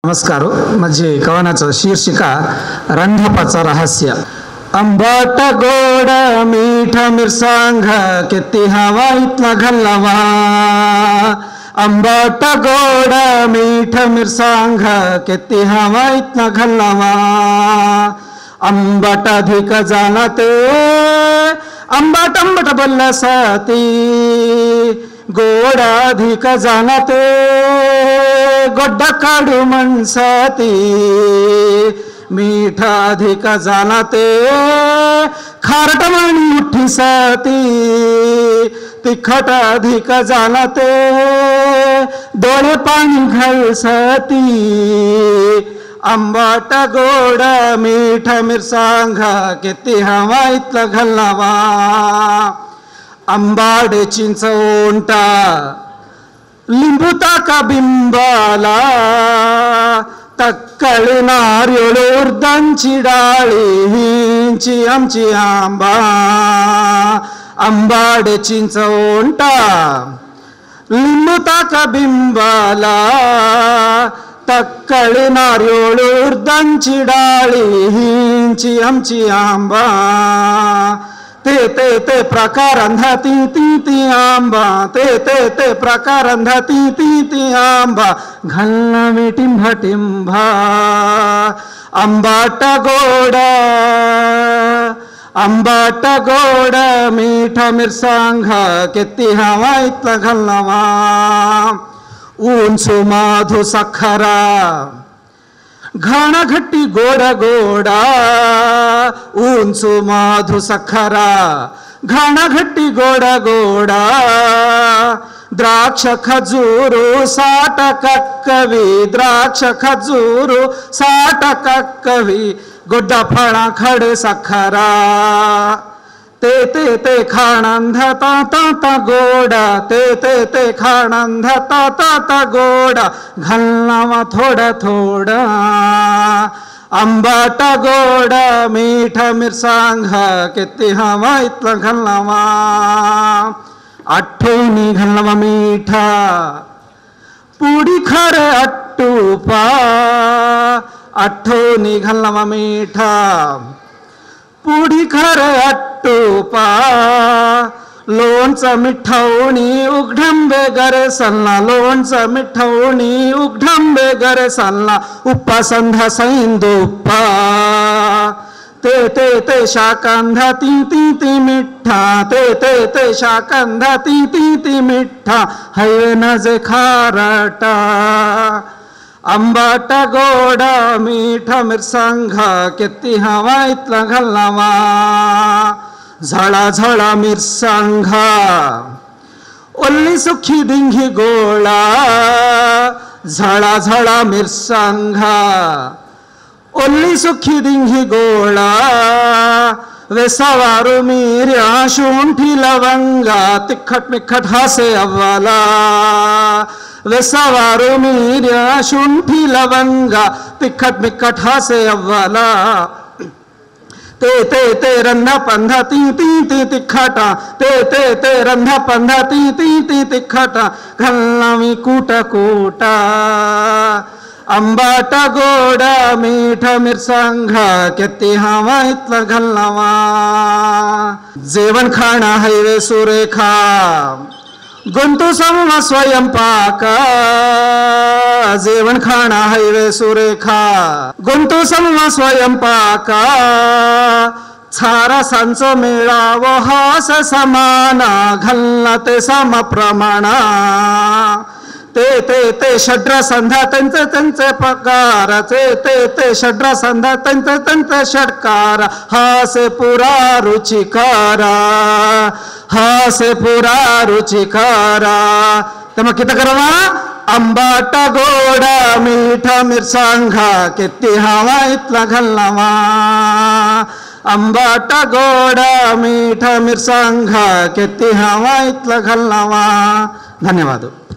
नमस्कार. म्हणजे कवनाचं शीर्षिका रंधापाचं रहस्य. आंबट गोड मीठ मिरसांग किती हवा इथला घालावा. आंबट गोड मीठ मिरसांग किती हवा इथला घालावा. आंबट अधिक झाला ते आंबट आंबट बोलल्यासाठी गोड अधिक झाला ते गोड काढू म्हणसाठी. मीठ अधिक झाला ते खारट म्हण मुठीसाठी. तिखट अधिक झाला ते डोळे पाणी घालसाठी. आंबट गोड मीठ मिरसांग किती हवा इथला घालावा. आंबाड चिंच ओंटा लिंबू ताका बिंबाला. तक्कळी नारळ उडदाची डाळी हिंची आमची आंबा. आंबाड चिंच ओंटा लिंबू ताका बिंबाला. तक्कळी नारळ उडदाची डाळी हिंची आमची आंबा. ते ते ते प्रकार अंधा ती ती ती आंबा. ते ते ते प्रकार अंधा ती ती ती आंबा. घालना मी टिंभा टिंभा. आंबाट गोड आंबाट गोड मीठ मिरसांग किती हवा इथला घालावा. उंच माधू साखरा घाणा घट्टी गोड गोडा. उंच माधू साखरा घाणा घट्टी गोड गोडा. द्राक्ष खजूरू साठ कक्कवी. द्राक्ष खजूरू साठ कक्कवी. गोड्डा फळा खडे साखरा. ते ते ते खाणंधा ता ता ता गोडा. ते ते ते खाणंधा ता ता ता गोडा. घालनावा थोडा थोडा. आंबाट गोड मीठ मिरसांग किती हवा इथला घालावा. आठवणी घालावा मीठा पुडी खर अट्टूपा. आठवणी घालावा मीठा पुडी खर अट्टूपा. लोणचं मिठवणी उघडंबे गरे सल्ला. लोणचं मिठवणी उघडंबे गरे सल्ला. उप्पा संधा सैंदुप्पा. ते ते ते शाकंधा ती ती ती मिठा. ते ते ते शाकंधा ती ती ती मिठा. हैवे नजे खारटा. आंबाट गोड मीठ मिरसांग किती हवा इथला घालावा. झळा झळा मिरसांग ओल्ली सुखी डिंगी गोळा. झळा झळा मिरसांग ओल्ली सुखी डिंगी गोळा. वेसावारू मिर्या शुंठी लवंगा. तिखट मिखट हासे अव्वाला. वेसावारू मिर्या शुंठी लवंगा. तिखट मिखट हासे अव्वाला. ते ते ते रंधा पंधा ती ती ती तिखटा. ते ते ते रंधा पंधा ती ती ती तिखटा. घालना मी कूट कूटा. आंबाट गोड मीठ मिरसांग किती हवा इथला घालावा. जेवण खाणा हैवे सुरेखा गुंतू सम स्वयंपाक. जेवण खाणा हैवे सुरेखा गुंतू सम स्वयंपाक. छारा सांच मेळावं हास समाना. घालना ते सम प्रमाणा. ते ते ते षड्र संधा त्यांचे त्यांचे पगार. ते ते ते षड्र संधा त्यांचे त्यांचे षटकार. हासे पुरा रुचिकारा. हासे पुरा रुचिकारा. तर मग किती करावा. आंबाट गोड मीठ मिरसांग किती हवा इथला घालावा. आंबाट गोड मीठ मिरसांग किती हवा इथला घालावा. धन्यवाद.